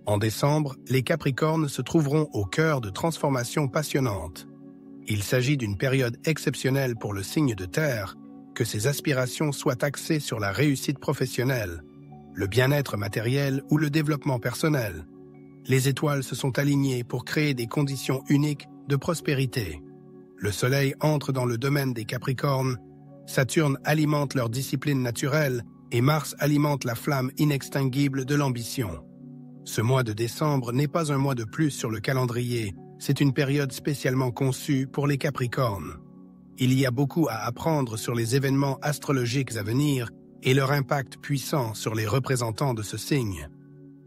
En décembre, les Capricornes se trouveront au cœur de transformations passionnantes. Il s'agit d'une période exceptionnelle pour le signe de terre, que ses aspirations soient axées sur la réussite professionnelle, le bien-être matériel ou le développement personnel. Les étoiles se sont alignées pour créer des conditions uniques de prospérité. Le Soleil entre dans le domaine des Capricornes, Saturne alimente leur discipline naturelle et Mars alimente la flamme inextinguible de l'ambition. Ce mois de décembre n'est pas un mois de plus sur le calendrier, c'est une période spécialement conçue pour les Capricornes. Il y a beaucoup à apprendre sur les événements astrologiques à venir et leur impact puissant sur les représentants de ce signe.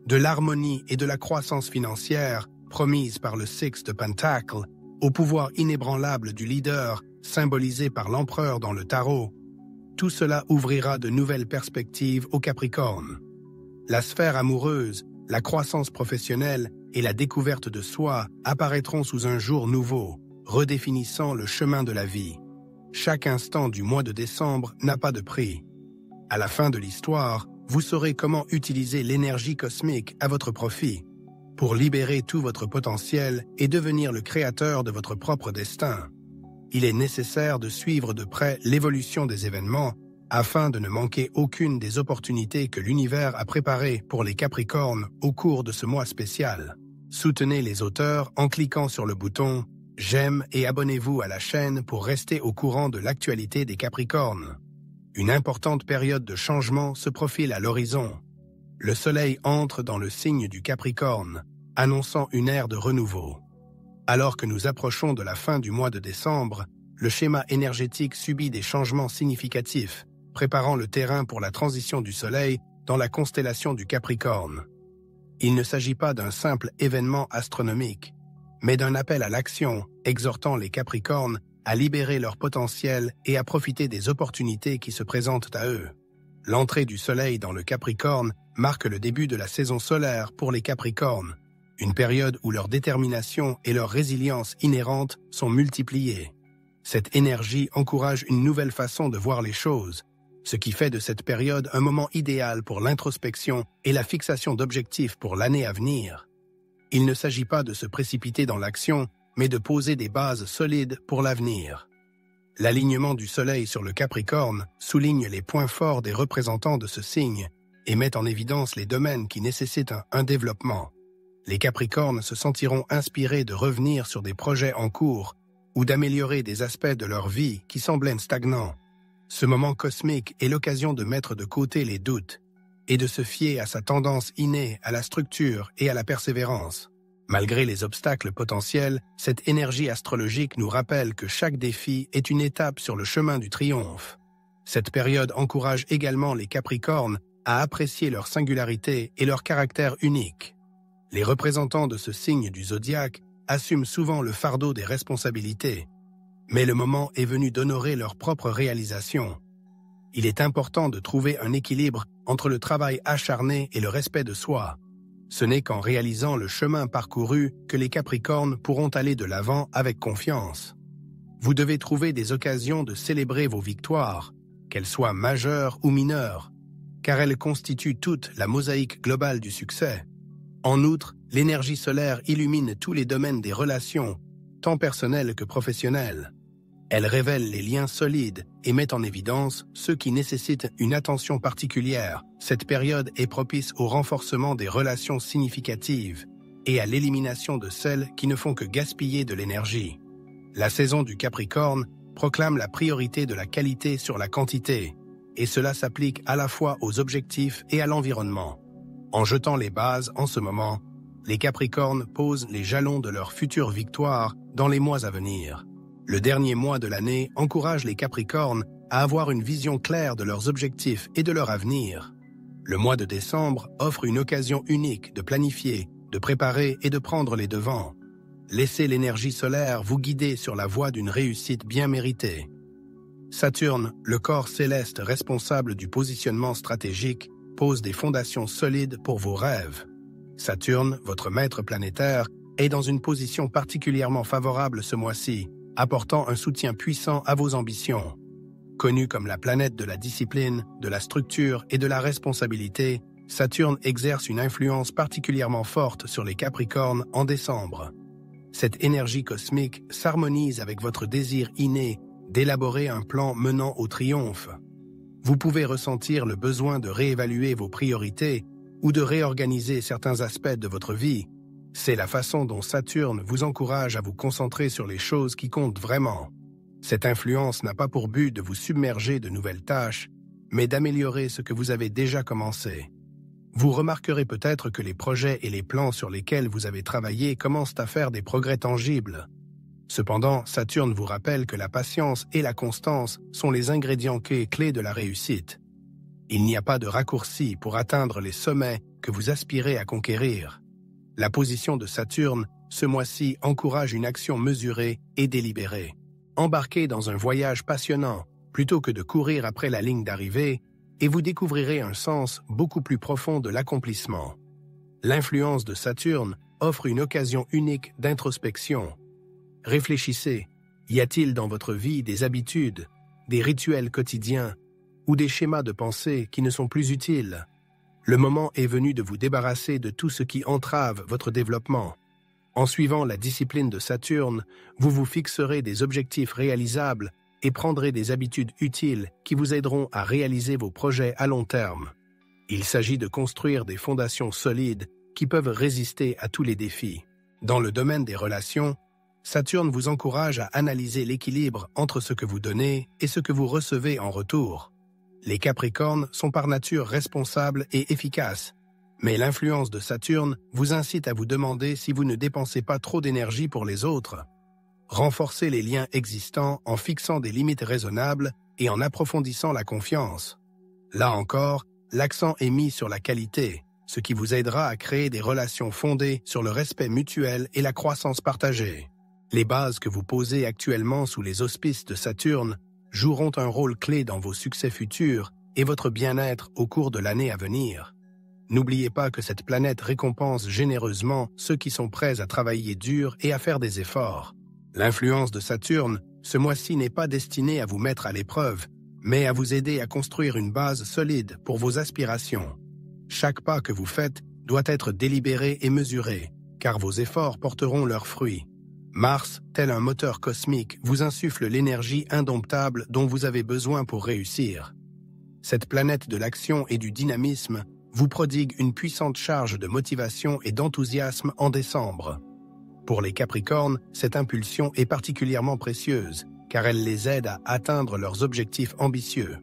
De l'harmonie et de la croissance financière promise par le Six de Pentacle, au pouvoir inébranlable du leader symbolisé par l'empereur dans le tarot, tout cela ouvrira de nouvelles perspectives aux Capricornes. La sphère amoureuse, la croissance professionnelle et la découverte de soi apparaîtront sous un jour nouveau, redéfinissant le chemin de la vie. Chaque instant du mois de décembre n'a pas de prix. À la fin de l'histoire, vous saurez comment utiliser l'énergie cosmique à votre profit, pour libérer tout votre potentiel et devenir le créateur de votre propre destin. Il est nécessaire de suivre de près l'évolution des événements afin de ne manquer aucune des opportunités que l'univers a préparées pour les Capricornes au cours de ce mois spécial. Soutenez les auteurs en cliquant sur le bouton « J'aime » et abonnez-vous à la chaîne pour rester au courant de l'actualité des Capricornes. Une importante période de changement se profile à l'horizon. Le Soleil entre dans le signe du Capricorne, annonçant une ère de renouveau. Alors que nous approchons de la fin du mois de décembre, le schéma énergétique subit des changements significatifs, préparant le terrain pour la transition du Soleil dans la constellation du Capricorne. Il ne s'agit pas d'un simple événement astronomique, mais d'un appel à l'action, exhortant les Capricornes à libérer leur potentiel et à profiter des opportunités qui se présentent à eux. L'entrée du Soleil dans le Capricorne marque le début de la saison solaire pour les Capricornes, une période où leur détermination et leur résilience inhérentes sont multipliées. Cette énergie encourage une nouvelle façon de voir les choses, ce qui fait de cette période un moment idéal pour l'introspection et la fixation d'objectifs pour l'année à venir. Il ne s'agit pas de se précipiter dans l'action, mais de poser des bases solides pour l'avenir. L'alignement du Soleil sur le Capricorne souligne les points forts des représentants de ce signe et met en évidence les domaines qui nécessitent un développement. Les Capricornes se sentiront inspirés de revenir sur des projets en cours ou d'améliorer des aspects de leur vie qui semblaient stagnants. Ce moment cosmique est l'occasion de mettre de côté les doutes et de se fier à sa tendance innée à la structure et à la persévérance. Malgré les obstacles potentiels, cette énergie astrologique nous rappelle que chaque défi est une étape sur le chemin du triomphe. Cette période encourage également les Capricornes à apprécier leur singularité et leur caractère unique. Les représentants de ce signe du zodiaque assument souvent le fardeau des responsabilités, mais le moment est venu d'honorer leur propre réalisation. Il est important de trouver un équilibre entre le travail acharné et le respect de soi. Ce n'est qu'en réalisant le chemin parcouru que les Capricornes pourront aller de l'avant avec confiance. Vous devez trouver des occasions de célébrer vos victoires, qu'elles soient majeures ou mineures, car elles constituent toute la mosaïque globale du succès. En outre, l'énergie solaire illumine tous les domaines des relations, tant personnelles que professionnelles. Elle révèle les liens solides et met en évidence ceux qui nécessitent une attention particulière. Cette période est propice au renforcement des relations significatives et à l'élimination de celles qui ne font que gaspiller de l'énergie. La saison du Capricorne proclame la priorité de la qualité sur la quantité, et cela s'applique à la fois aux objectifs et à l'environnement. En jetant les bases en ce moment, les Capricornes posent les jalons de leur future victoire dans les mois à venir. Le dernier mois de l'année encourage les Capricornes à avoir une vision claire de leurs objectifs et de leur avenir. Le mois de décembre offre une occasion unique de planifier, de préparer et de prendre les devants. Laissez l'énergie solaire vous guider sur la voie d'une réussite bien méritée. Saturne, le corps céleste responsable du positionnement stratégique, pose des fondations solides pour vos rêves. Saturne, votre maître planétaire, est dans une position particulièrement favorable ce mois-ci, apportant un soutien puissant à vos ambitions. Connue comme la planète de la discipline, de la structure et de la responsabilité, Saturne exerce une influence particulièrement forte sur les Capricornes en décembre. Cette énergie cosmique s'harmonise avec votre désir inné d'élaborer un plan menant au triomphe. Vous pouvez ressentir le besoin de réévaluer vos priorités ou de réorganiser certains aspects de votre vie. C'est la façon dont Saturne vous encourage à vous concentrer sur les choses qui comptent vraiment. Cette influence n'a pas pour but de vous submerger de nouvelles tâches, mais d'améliorer ce que vous avez déjà commencé. Vous remarquerez peut-être que les projets et les plans sur lesquels vous avez travaillé commencent à faire des progrès tangibles. Cependant, Saturne vous rappelle que la patience et la constance sont les ingrédients clés de la réussite. Il n'y a pas de raccourci pour atteindre les sommets que vous aspirez à conquérir. La position de Saturne, ce mois-ci, encourage une action mesurée et délibérée. Embarquez dans un voyage passionnant, plutôt que de courir après la ligne d'arrivée, et vous découvrirez un sens beaucoup plus profond de l'accomplissement. L'influence de Saturne offre une occasion unique d'introspection. Réfléchissez, y a-t-il dans votre vie des habitudes, des rituels quotidiens ou des schémas de pensée qui ne sont plus utiles? Le moment est venu de vous débarrasser de tout ce qui entrave votre développement. En suivant la discipline de Saturne, vous vous fixerez des objectifs réalisables et prendrez des habitudes utiles qui vous aideront à réaliser vos projets à long terme. Il s'agit de construire des fondations solides qui peuvent résister à tous les défis. Dans le domaine des relations, Saturne vous encourage à analyser l'équilibre entre ce que vous donnez et ce que vous recevez en retour. Les Capricornes sont par nature responsables et efficaces, mais l'influence de Saturne vous incite à vous demander si vous ne dépensez pas trop d'énergie pour les autres. Renforcez les liens existants en fixant des limites raisonnables et en approfondissant la confiance. Là encore, l'accent est mis sur la qualité, ce qui vous aidera à créer des relations fondées sur le respect mutuel et la croissance partagée. Les bases que vous posez actuellement sous les auspices de Saturne joueront un rôle clé dans vos succès futurs et votre bien-être au cours de l'année à venir. N'oubliez pas que cette planète récompense généreusement ceux qui sont prêts à travailler dur et à faire des efforts. L'influence de Saturne, ce mois-ci, n'est pas destinée à vous mettre à l'épreuve, mais à vous aider à construire une base solide pour vos aspirations. Chaque pas que vous faites doit être délibéré et mesuré, car vos efforts porteront leurs fruits. Mars, tel un moteur cosmique, vous insuffle l'énergie indomptable dont vous avez besoin pour réussir. Cette planète de l'action et du dynamisme vous prodigue une puissante charge de motivation et d'enthousiasme en décembre. Pour les Capricornes, cette impulsion est particulièrement précieuse, car elle les aide à atteindre leurs objectifs ambitieux.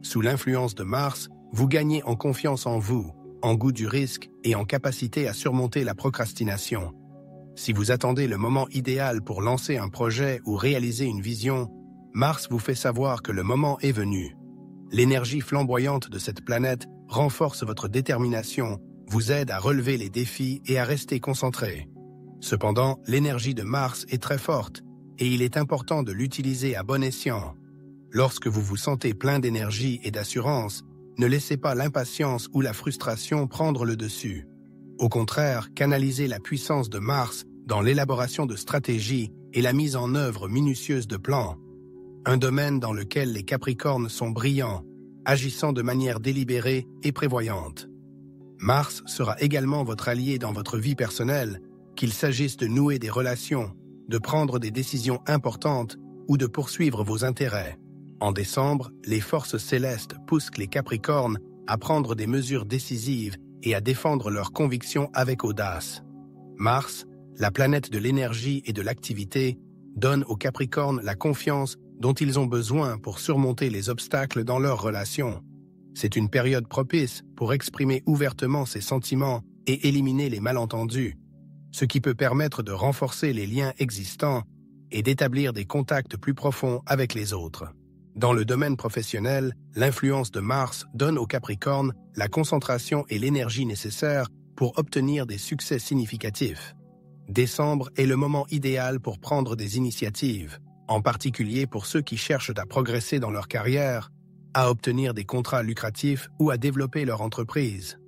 Sous l'influence de Mars, vous gagnez en confiance en vous, en goût du risque et en capacité à surmonter la procrastination. Si vous attendez le moment idéal pour lancer un projet ou réaliser une vision, Mars vous fait savoir que le moment est venu. L'énergie flamboyante de cette planète renforce votre détermination, vous aide à relever les défis et à rester concentré. Cependant, l'énergie de Mars est très forte et il est important de l'utiliser à bon escient. Lorsque vous vous sentez plein d'énergie et d'assurance, ne laissez pas l'impatience ou la frustration prendre le dessus. Au contraire, canalisez la puissance de Mars dans l'élaboration de stratégies et la mise en œuvre minutieuse de plans. Un domaine dans lequel les Capricornes sont brillants, agissant de manière délibérée et prévoyante. Mars sera également votre allié dans votre vie personnelle, qu'il s'agisse de nouer des relations, de prendre des décisions importantes ou de poursuivre vos intérêts. En décembre, les forces célestes poussent les Capricornes à prendre des mesures décisives et à défendre leurs convictions avec audace. Mars, la planète de l'énergie et de l'activité, donne aux Capricornes la confiance dont ils ont besoin pour surmonter les obstacles dans leurs relations. C'est une période propice pour exprimer ouvertement ses sentiments et éliminer les malentendus, ce qui peut permettre de renforcer les liens existants et d'établir des contacts plus profonds avec les autres. Dans le domaine professionnel, l'influence de Mars donne aux Capricornes la concentration et l'énergie nécessaires pour obtenir des succès significatifs. Décembre est le moment idéal pour prendre des initiatives, en particulier pour ceux qui cherchent à progresser dans leur carrière, à obtenir des contrats lucratifs ou à développer leur entreprise.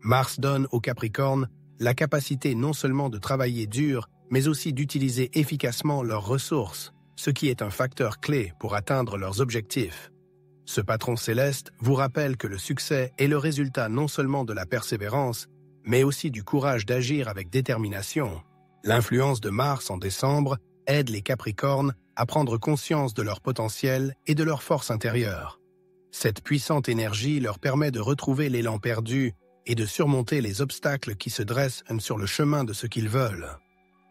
Mars donne aux Capricornes la capacité non seulement de travailler dur, mais aussi d'utiliser efficacement leurs ressources, ce qui est un facteur clé pour atteindre leurs objectifs. Ce patron céleste vous rappelle que le succès est le résultat non seulement de la persévérance, mais aussi du courage d'agir avec détermination. L'influence de Mars en décembre aide les Capricornes à prendre conscience de leur potentiel et de leur force intérieure. Cette puissante énergie leur permet de retrouver l'élan perdu et de surmonter les obstacles qui se dressent sur le chemin de ce qu'ils veulent.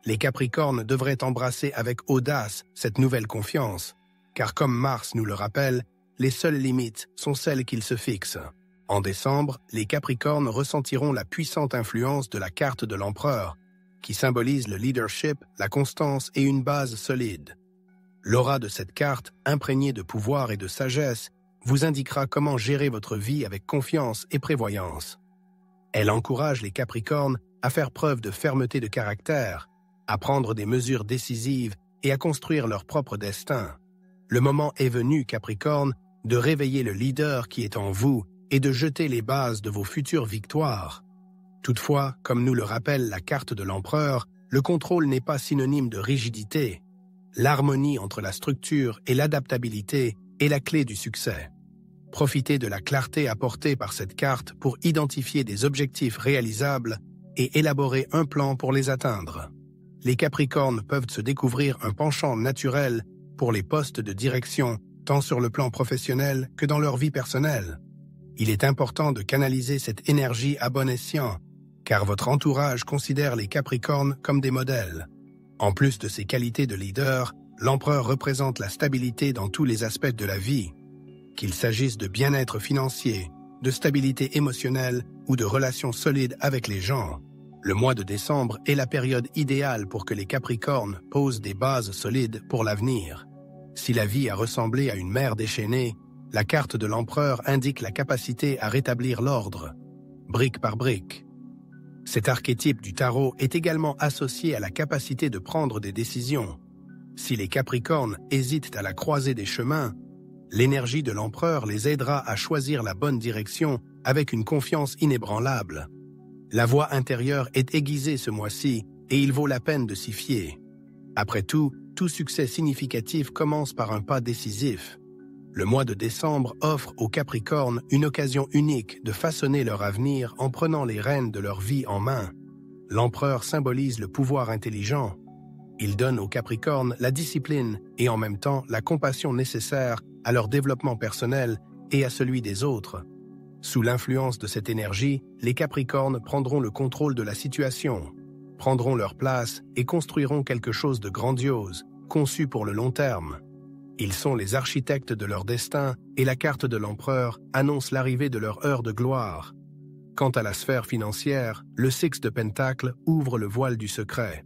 Les Capricornes devraient embrasser avec audace cette nouvelle confiance, car comme Mars nous le rappelle, les seules limites sont celles qu'ils se fixent. En décembre, les Capricornes ressentiront la puissante influence de la carte de l'Empereur, qui symbolise le leadership, la constance et une base solide. L'aura de cette carte, imprégnée de pouvoir et de sagesse, vous indiquera comment gérer votre vie avec confiance et prévoyance. Elle encourage les Capricornes à faire preuve de fermeté de caractère, à prendre des mesures décisives et à construire leur propre destin. Le moment est venu, Capricorne, de réveiller le leader qui est en vous et de jeter les bases de vos futures victoires. Toutefois, comme nous le rappelle la carte de l'Empereur, le contrôle n'est pas synonyme de rigidité. L'harmonie entre la structure et l'adaptabilité est la clé du succès. Profitez de la clarté apportée par cette carte pour identifier des objectifs réalisables et élaborer un plan pour les atteindre. Les Capricornes peuvent se découvrir un penchant naturel pour les postes de direction, tant sur le plan professionnel que dans leur vie personnelle. Il est important de canaliser cette énergie à bon escient, car votre entourage considère les Capricornes comme des modèles. En plus de ses qualités de leader, l'Empereur représente la stabilité dans tous les aspects de la vie, qu'il s'agisse de bien-être financier, de stabilité émotionnelle ou de relations solides avec les gens. Le mois de décembre est la période idéale pour que les Capricornes posent des bases solides pour l'avenir. Si la vie a ressemblé à une mer déchaînée, la carte de l'Empereur indique la capacité à rétablir l'ordre, brique par brique. Cet archétype du tarot est également associé à la capacité de prendre des décisions. Si les Capricornes hésitent à la croisée des chemins, l'énergie de l'Empereur les aidera à choisir la bonne direction avec une confiance inébranlable. La voix intérieure est aiguisée ce mois-ci et il vaut la peine de s'y fier. Après tout succès significatif commence par un pas décisif. Le mois de décembre offre aux Capricornes une occasion unique de façonner leur avenir en prenant les rênes de leur vie en main. L'Empereur symbolise le pouvoir intelligent. Il donne aux Capricornes la discipline et en même temps la compassion nécessaire à leur développement personnel et à celui des autres. Sous l'influence de cette énergie, les Capricornes prendront le contrôle de la situation, prendront leur place et construiront quelque chose de grandiose, conçu pour le long terme. Ils sont les architectes de leur destin et la carte de l'Empereur annonce l'arrivée de leur heure de gloire. Quant à la sphère financière, le Six de Pentacles ouvre le voile du secret.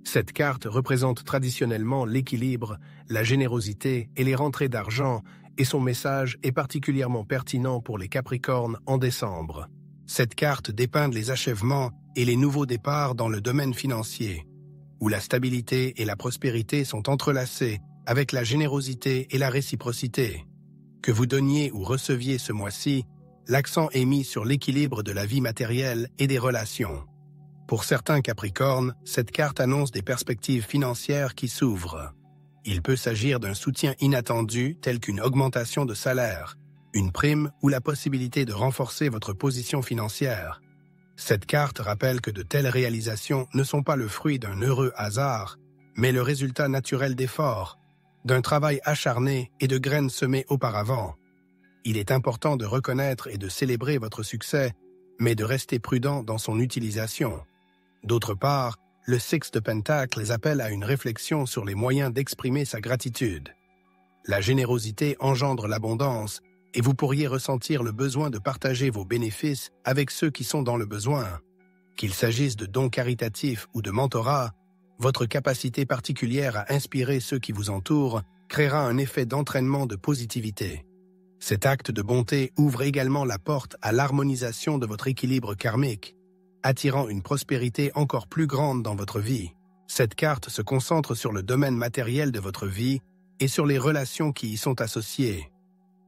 Cette carte représente traditionnellement l'équilibre, la générosité et les rentrées d'argent, et son message est particulièrement pertinent pour les Capricornes en décembre. Cette carte dépeint les achèvements et les nouveaux départs dans le domaine financier, où la stabilité et la prospérité sont entrelacées avec la générosité et la réciprocité. Que vous donniez ou receviez ce mois-ci, l'accent est mis sur l'équilibre de la vie matérielle et des relations. Pour certains Capricornes, cette carte annonce des perspectives financières qui s'ouvrent. Il peut s'agir d'un soutien inattendu tel qu'une augmentation de salaire, une prime ou la possibilité de renforcer votre position financière. Cette carte rappelle que de telles réalisations ne sont pas le fruit d'un heureux hasard, mais le résultat naturel d'efforts, d'un travail acharné et de graines semées auparavant. Il est important de reconnaître et de célébrer votre succès, mais de rester prudent dans son utilisation. D'autre part, le Six de Pentacles appelle à une réflexion sur les moyens d'exprimer sa gratitude. La générosité engendre l'abondance, et vous pourriez ressentir le besoin de partager vos bénéfices avec ceux qui sont dans le besoin. Qu'il s'agisse de dons caritatifs ou de mentorat, votre capacité particulière à inspirer ceux qui vous entourent créera un effet d'entraînement de positivité. Cet acte de bonté ouvre également la porte à l'harmonisation de votre équilibre karmique, attirant une prospérité encore plus grande dans votre vie. Cette carte se concentre sur le domaine matériel de votre vie et sur les relations qui y sont associées.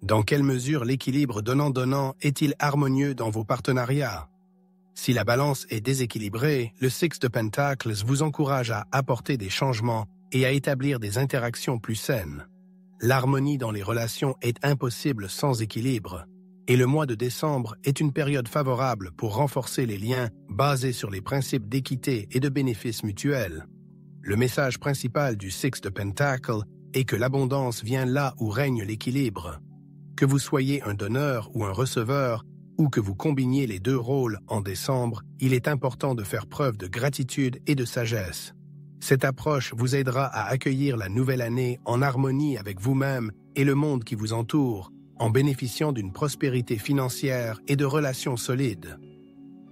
Dans quelle mesure l'équilibre donnant-donnant est-il harmonieux dans vos partenariats? Si la balance est déséquilibrée, le Six de Pentacles vous encourage à apporter des changements et à établir des interactions plus saines. L'harmonie dans les relations est impossible sans équilibre, et le mois de décembre est une période favorable pour renforcer les liens basés sur les principes d'équité et de bénéfices mutuels. Le message principal du Six de Pentacles est que l'abondance vient là où règne l'équilibre. Que vous soyez un donneur ou un receveur, ou que vous combiniez les deux rôles en décembre, il est important de faire preuve de gratitude et de sagesse. Cette approche vous aidera à accueillir la nouvelle année en harmonie avec vous-même et le monde qui vous entoure, en bénéficiant d'une prospérité financière et de relations solides.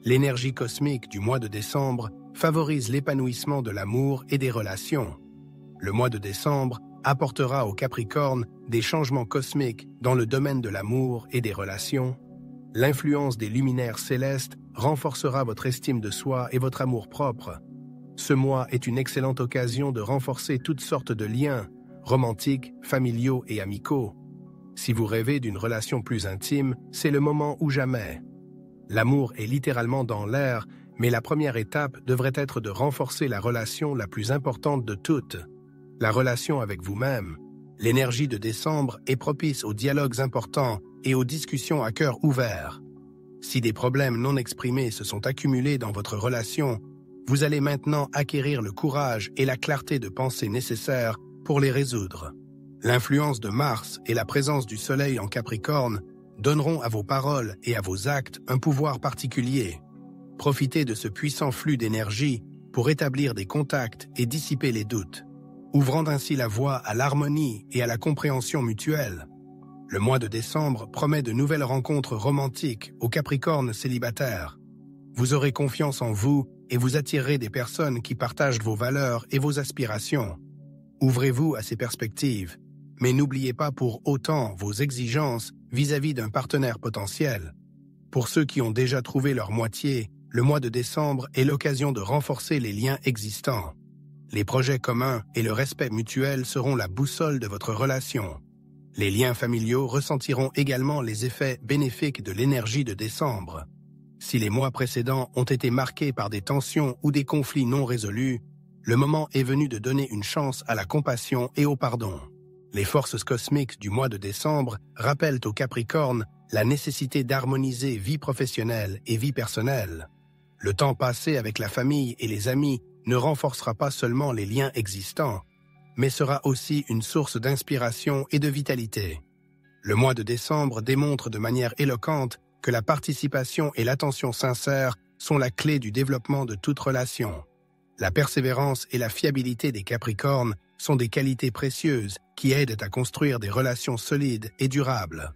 L'énergie cosmique du mois de décembre favorise l'épanouissement de l'amour et des relations. Le mois de décembre apportera aux Capricornes des changements cosmiques dans le domaine de l'amour et des relations. L'influence des luminaires célestes renforcera votre estime de soi et votre amour-propre. Ce mois est une excellente occasion de renforcer toutes sortes de liens, romantiques, familiaux et amicaux. Si vous rêvez d'une relation plus intime, c'est le moment ou jamais. L'amour est littéralement dans l'air, mais la première étape devrait être de renforcer la relation la plus importante de toutes, la relation avec vous-même. L'énergie de décembre est propice aux dialogues importants et aux discussions à cœur ouvert. Si des problèmes non exprimés se sont accumulés dans votre relation, vous allez maintenant acquérir le courage et la clarté de pensée nécessaires pour les résoudre. L'influence de Mars et la présence du Soleil en Capricorne donneront à vos paroles et à vos actes un pouvoir particulier. Profitez de ce puissant flux d'énergie pour établir des contacts et dissiper les doutes, ouvrant ainsi la voie à l'harmonie et à la compréhension mutuelle. Le mois de décembre promet de nouvelles rencontres romantiques aux Capricornes célibataires. Vous aurez confiance en vous et vous attirerez des personnes qui partagent vos valeurs et vos aspirations. Ouvrez-vous à ces perspectives, mais n'oubliez pas pour autant vos exigences vis-à-vis d'un partenaire potentiel. Pour ceux qui ont déjà trouvé leur moitié, le mois de décembre est l'occasion de renforcer les liens existants. Les projets communs et le respect mutuel seront la boussole de votre relation. Les liens familiaux ressentiront également les effets bénéfiques de l'énergie de décembre. Si les mois précédents ont été marqués par des tensions ou des conflits non résolus, le moment est venu de donner une chance à la compassion et au pardon. Les forces cosmiques du mois de décembre rappellent aux Capricornes la nécessité d'harmoniser vie professionnelle et vie personnelle. Le temps passé avec la famille et les amis ne renforcera pas seulement les liens existants, mais sera aussi une source d'inspiration et de vitalité. Le mois de décembre démontre de manière éloquente que la participation et l'attention sincère sont la clé du développement de toute relation. La persévérance et la fiabilité des Capricornes sont des qualités précieuses qui aident à construire des relations solides et durables.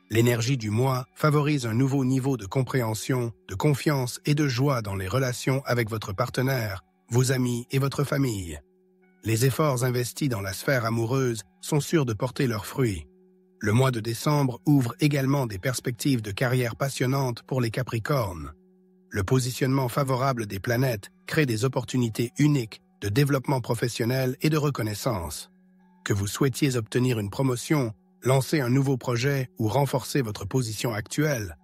L'énergie du mois favorise un nouveau niveau de compréhension, de confiance et de joie dans les relations avec votre partenaire, vos amis et votre famille. Les efforts investis dans la sphère amoureuse sont sûrs de porter leurs fruits. Le mois de décembre ouvre également des perspectives de carrière passionnantes pour les Capricornes. Le positionnement favorable des planètes crée des opportunités uniques de développement professionnel et de reconnaissance. Que vous souhaitiez obtenir une promotion, lancer un nouveau projet ou renforcer votre position actuelle,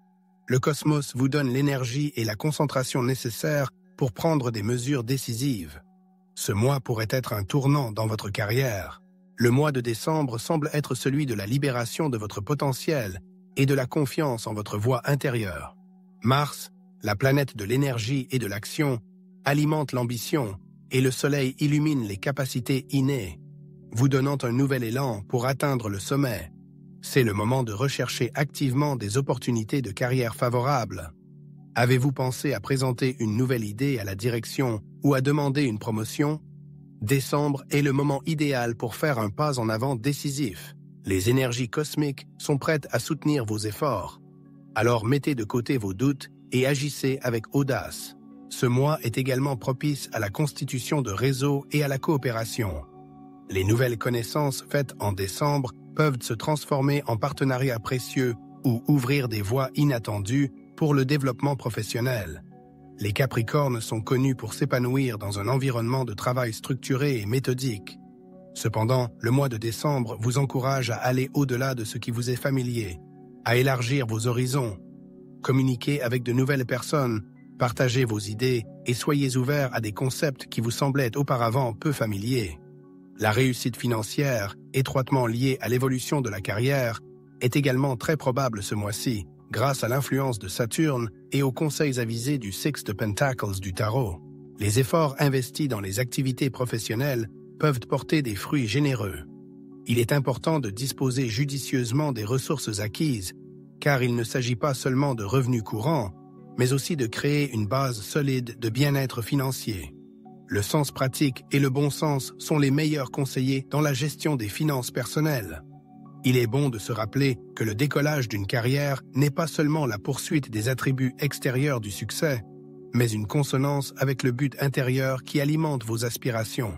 le cosmos vous donne l'énergie et la concentration nécessaires pour prendre des mesures décisives. Ce mois pourrait être un tournant dans votre carrière. Le mois de décembre semble être celui de la libération de votre potentiel et de la confiance en votre voix intérieure. Mars, la planète de l'énergie et de l'action, alimente l'ambition et le Soleil illumine les capacités innées, vous donnant un nouvel élan pour atteindre le sommet. C'est le moment de rechercher activement des opportunités de carrière favorables. Avez-vous pensé à présenter une nouvelle idée à la direction ou à demander une promotion? Décembre est le moment idéal pour faire un pas en avant décisif. Les énergies cosmiques sont prêtes à soutenir vos efforts. Alors mettez de côté vos doutes et agissez avec audace. Ce mois est également propice à la constitution de réseaux et à la coopération. Les nouvelles connaissances faites en décembre peuvent se transformer en partenariats précieux ou ouvrir des voies inattendues pour le développement professionnel. Les Capricornes sont connus pour s'épanouir dans un environnement de travail structuré et méthodique. Cependant, le mois de décembre vous encourage à aller au-delà de ce qui vous est familier, à élargir vos horizons. Communiquez avec de nouvelles personnes, partagez vos idées et soyez ouverts à des concepts qui vous semblaient auparavant peu familiers. La réussite financière étroitement lié à l'évolution de la carrière, est également très probable ce mois-ci, grâce à l'influence de Saturne et aux conseils avisés du Six de Pentacles du tarot. Les efforts investis dans les activités professionnelles peuvent porter des fruits généreux. Il est important de disposer judicieusement des ressources acquises, car il ne s'agit pas seulement de revenus courants, mais aussi de créer une base solide de bien-être financier. Le sens pratique et le bon sens sont les meilleurs conseillers dans la gestion des finances personnelles. Il est bon de se rappeler que le décollage d'une carrière n'est pas seulement la poursuite des attributs extérieurs du succès, mais une consonance avec le but intérieur qui alimente vos aspirations.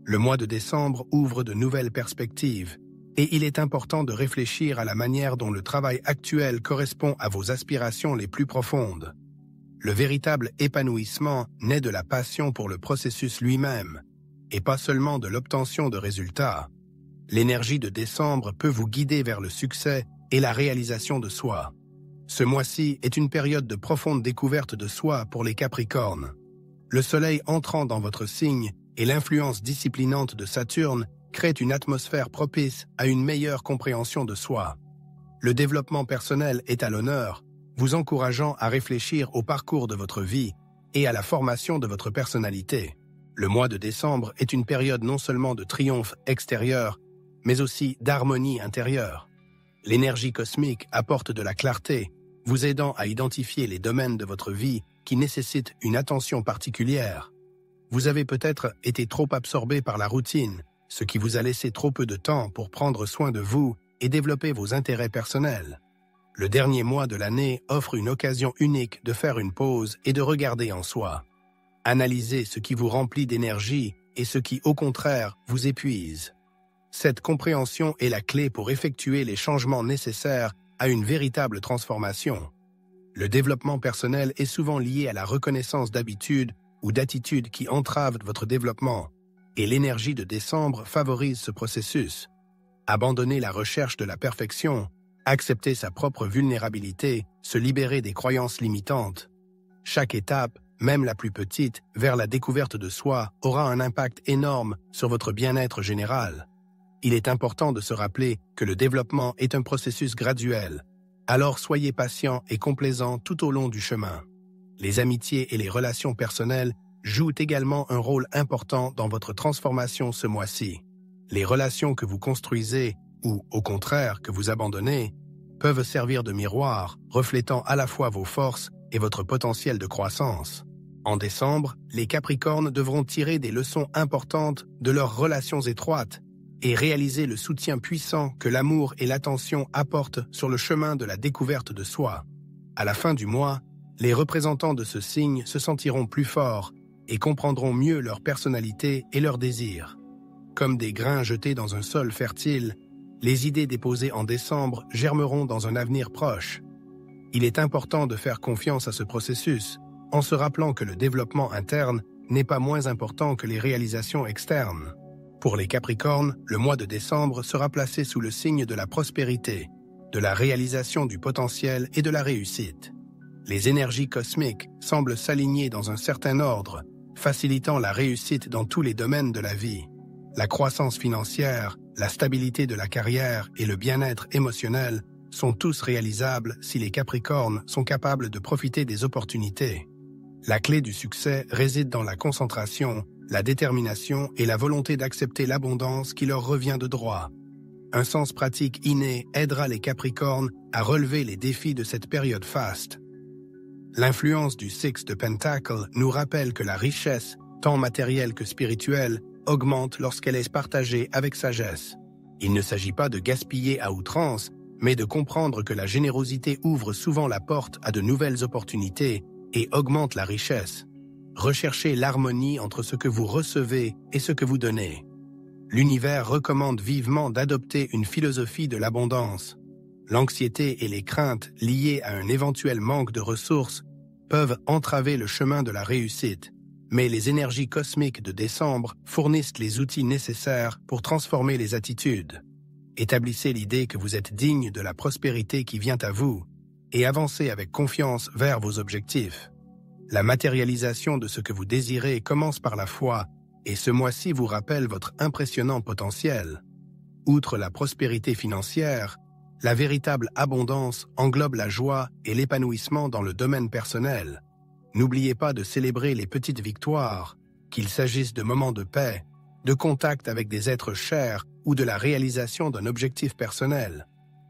Le mois de décembre ouvre de nouvelles perspectives, et il est important de réfléchir à la manière dont le travail actuel correspond à vos aspirations les plus profondes. Le véritable épanouissement naît de la passion pour le processus lui-même, et pas seulement de l'obtention de résultats. L'énergie de décembre peut vous guider vers le succès et la réalisation de soi. Ce mois-ci est une période de profonde découverte de soi pour les Capricornes. Le soleil entrant dans votre signe et l'influence disciplinante de Saturne créent une atmosphère propice à une meilleure compréhension de soi. Le développement personnel est à l'honneur, vous encourageant à réfléchir au parcours de votre vie et à la formation de votre personnalité. Le mois de décembre est une période non seulement de triomphe extérieur, mais aussi d'harmonie intérieure. L'énergie cosmique apporte de la clarté, vous aidant à identifier les domaines de votre vie qui nécessitent une attention particulière. Vous avez peut-être été trop absorbé par la routine, ce qui vous a laissé trop peu de temps pour prendre soin de vous et développer vos intérêts personnels. Le dernier mois de l'année offre une occasion unique de faire une pause et de regarder en soi. Analysez ce qui vous remplit d'énergie et ce qui, au contraire, vous épuise. Cette compréhension est la clé pour effectuer les changements nécessaires à une véritable transformation. Le développement personnel est souvent lié à la reconnaissance d'habitudes ou d'attitudes qui entravent votre développement, et l'énergie de décembre favorise ce processus. Abandonner la recherche de la perfection, accepter sa propre vulnérabilité, se libérer des croyances limitantes. Chaque étape, même la plus petite, vers la découverte de soi aura un impact énorme sur votre bien-être général. Il est important de se rappeler que le développement est un processus graduel, alors soyez patient et complaisant tout au long du chemin. Les amitiés et les relations personnelles jouent également un rôle important dans votre transformation ce mois-ci. Les relations que vous construisez, ou au contraire que vous abandonnez, peuvent servir de miroir, reflétant à la fois vos forces et votre potentiel de croissance. En décembre, les Capricornes devront tirer des leçons importantes de leurs relations étroites et réaliser le soutien puissant que l'amour et l'attention apportent sur le chemin de la découverte de soi. À la fin du mois, les représentants de ce signe se sentiront plus forts et comprendront mieux leur personnalité et leurs désirs. Comme des grains jetés dans un sol fertile, les idées déposées en décembre germeront dans un avenir proche. Il est important de faire confiance à ce processus, en se rappelant que le développement interne n'est pas moins important que les réalisations externes. Pour les Capricornes, le mois de décembre sera placé sous le signe de la prospérité, de la réalisation du potentiel et de la réussite. Les énergies cosmiques semblent s'aligner dans un certain ordre, facilitant la réussite dans tous les domaines de la vie. La croissance financière, la stabilité de la carrière et le bien-être émotionnel sont tous réalisables si les Capricornes sont capables de profiter des opportunités. La clé du succès réside dans la concentration, la détermination et la volonté d'accepter l'abondance qui leur revient de droit. Un sens pratique inné aidera les Capricornes à relever les défis de cette période faste. L'influence du Six de Pentacles nous rappelle que la richesse, tant matérielle que spirituelle, augmente lorsqu'elle est partagée avec sagesse. Il ne s'agit pas de gaspiller à outrance, mais de comprendre que la générosité ouvre souvent la porte à de nouvelles opportunités et augmente la richesse. Recherchez l'harmonie entre ce que vous recevez et ce que vous donnez. L'univers recommande vivement d'adopter une philosophie de l'abondance. L'anxiété et les craintes liées à un éventuel manque de ressources peuvent entraver le chemin de la réussite, mais les énergies cosmiques de décembre fournissent les outils nécessaires pour transformer les attitudes. Établissez l'idée que vous êtes digne de la prospérité qui vient à vous et avancez avec confiance vers vos objectifs. La matérialisation de ce que vous désirez commence par la foi, et ce mois-ci vous rappelle votre impressionnant potentiel. Outre la prospérité financière, la véritable abondance englobe la joie et l'épanouissement dans le domaine personnel. N'oubliez pas de célébrer les petites victoires, qu'il s'agisse de moments de paix, de contact avec des êtres chers ou de la réalisation d'un objectif personnel.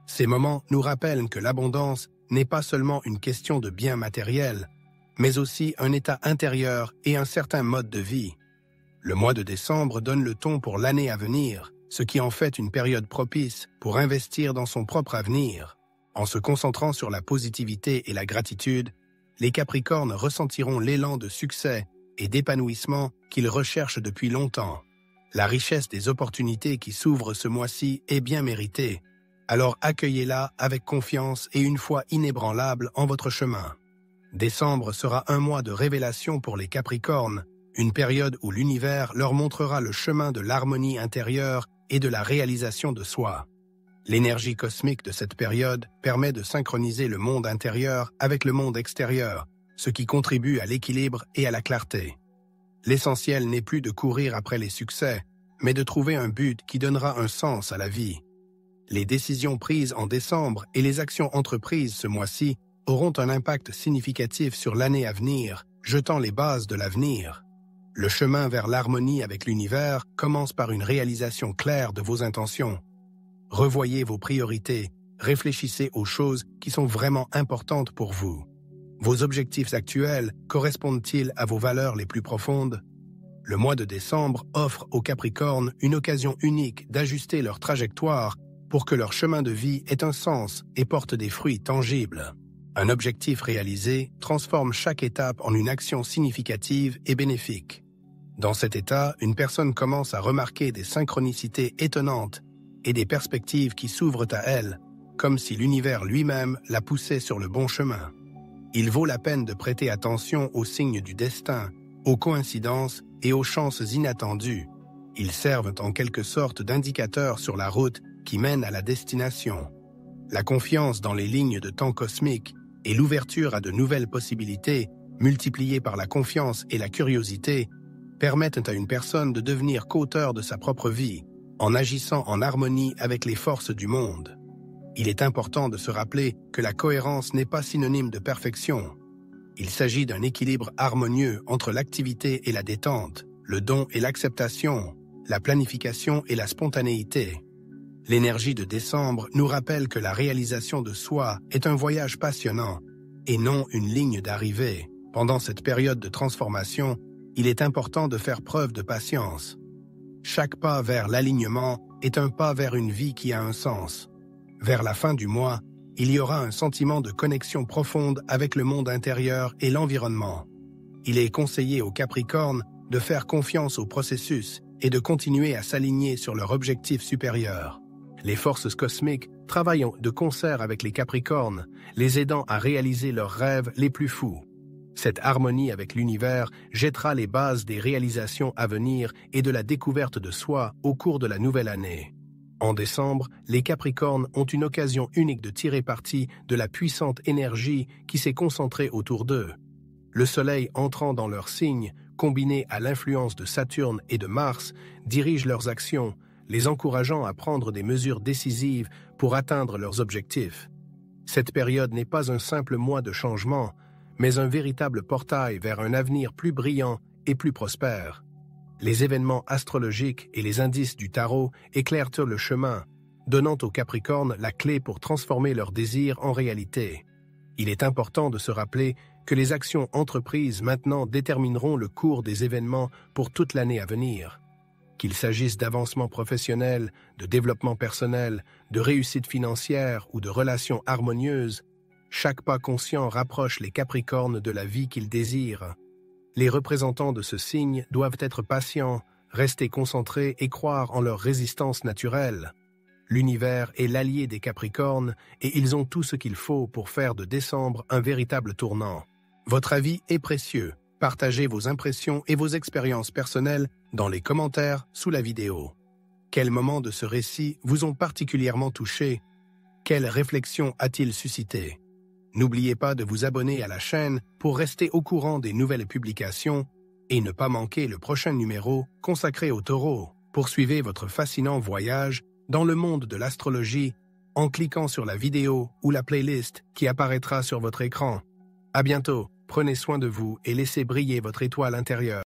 Ces moments nous rappellent que l'abondance n'est pas seulement une question de biens matériels, mais aussi un état intérieur et un certain mode de vie. Le mois de décembre donne le ton pour l'année à venir, ce qui en fait une période propice pour investir dans son propre avenir. En se concentrant sur la positivité et la gratitude, les Capricornes ressentiront l'élan de succès et d'épanouissement qu'ils recherchent depuis longtemps. La richesse des opportunités qui s'ouvrent ce mois-ci est bien méritée, alors accueillez-la avec confiance et une foi inébranlable en votre chemin. Décembre sera un mois de révélation pour les Capricornes, une période où l'univers leur montrera le chemin de l'harmonie intérieure et de la réalisation de soi. L'énergie cosmique de cette période permet de synchroniser le monde intérieur avec le monde extérieur, ce qui contribue à l'équilibre et à la clarté. L'essentiel n'est plus de courir après les succès, mais de trouver un but qui donnera un sens à la vie. Les décisions prises en décembre et les actions entreprises ce mois-ci auront un impact significatif sur l'année à venir, jetant les bases de l'avenir. Le chemin vers l'harmonie avec l'univers commence par une réalisation claire de vos intentions. Revoyez vos priorités, réfléchissez aux choses qui sont vraiment importantes pour vous. Vos objectifs actuels correspondent-ils à vos valeurs les plus profondes? Le mois de décembre offre aux Capricornes une occasion unique d'ajuster leur trajectoire pour que leur chemin de vie ait un sens et porte des fruits tangibles. Un objectif réalisé transforme chaque étape en une action significative et bénéfique. Dans cet état, une personne commence à remarquer des synchronicités étonnantes et des perspectives qui s'ouvrent à elle, comme si l'univers lui-même la poussait sur le bon chemin. Il vaut la peine de prêter attention aux signes du destin, aux coïncidences et aux chances inattendues. Ils servent en quelque sorte d'indicateurs sur la route qui mène à la destination. La confiance dans les lignes de temps cosmiques et l'ouverture à de nouvelles possibilités, multipliées par la confiance et la curiosité, permettent à une personne de devenir qu'auteur de sa propre vie, en agissant en harmonie avec les forces du monde. Il est important de se rappeler que la cohérence n'est pas synonyme de perfection. Il s'agit d'un équilibre harmonieux entre l'activité et la détente, le don et l'acceptation, la planification et la spontanéité. L'énergie de décembre nous rappelle que la réalisation de soi est un voyage passionnant et non une ligne d'arrivée. Pendant cette période de transformation, il est important de faire preuve de patience. Chaque pas vers l'alignement est un pas vers une vie qui a un sens. Vers la fin du mois, il y aura un sentiment de connexion profonde avec le monde intérieur et l'environnement. Il est conseillé aux Capricornes de faire confiance au processus et de continuer à s'aligner sur leur objectif supérieur. Les forces cosmiques travaillent de concert avec les Capricornes, les aidant à réaliser leurs rêves les plus fous. Cette harmonie avec l'univers jettera les bases des réalisations à venir et de la découverte de soi au cours de la nouvelle année. En décembre, les Capricornes ont une occasion unique de tirer parti de la puissante énergie qui s'est concentrée autour d'eux. Le Soleil entrant dans leur signe, combiné à l'influence de Saturne et de Mars, dirige leurs actions, les encourageant à prendre des mesures décisives pour atteindre leurs objectifs. Cette période n'est pas un simple mois de changement, mais un véritable portail vers un avenir plus brillant et plus prospère. Les événements astrologiques et les indices du tarot éclairent le chemin, donnant aux Capricornes la clé pour transformer leurs désirs en réalité. Il est important de se rappeler que les actions entreprises maintenant détermineront le cours des événements pour toute l'année à venir. Qu'il s'agisse d'avancement professionnel, de développement personnel, de réussite financière ou de relations harmonieuses, chaque pas conscient rapproche les Capricornes de la vie qu'ils désirent. Les représentants de ce signe doivent être patients, rester concentrés et croire en leur résistance naturelle. L'univers est l'allié des Capricornes et ils ont tout ce qu'il faut pour faire de décembre un véritable tournant. Votre avis est précieux. Partagez vos impressions et vos expériences personnelles dans les commentaires sous la vidéo. Quels moments de ce récit vous ont particulièrement touché? Quelle réflexion a-t-il suscité? N'oubliez pas de vous abonner à la chaîne pour rester au courant des nouvelles publications et ne pas manquer le prochain numéro consacré au taureau. Poursuivez votre fascinant voyage dans le monde de l'astrologie en cliquant sur la vidéo ou la playlist qui apparaîtra sur votre écran. À bientôt, prenez soin de vous et laissez briller votre étoile intérieure.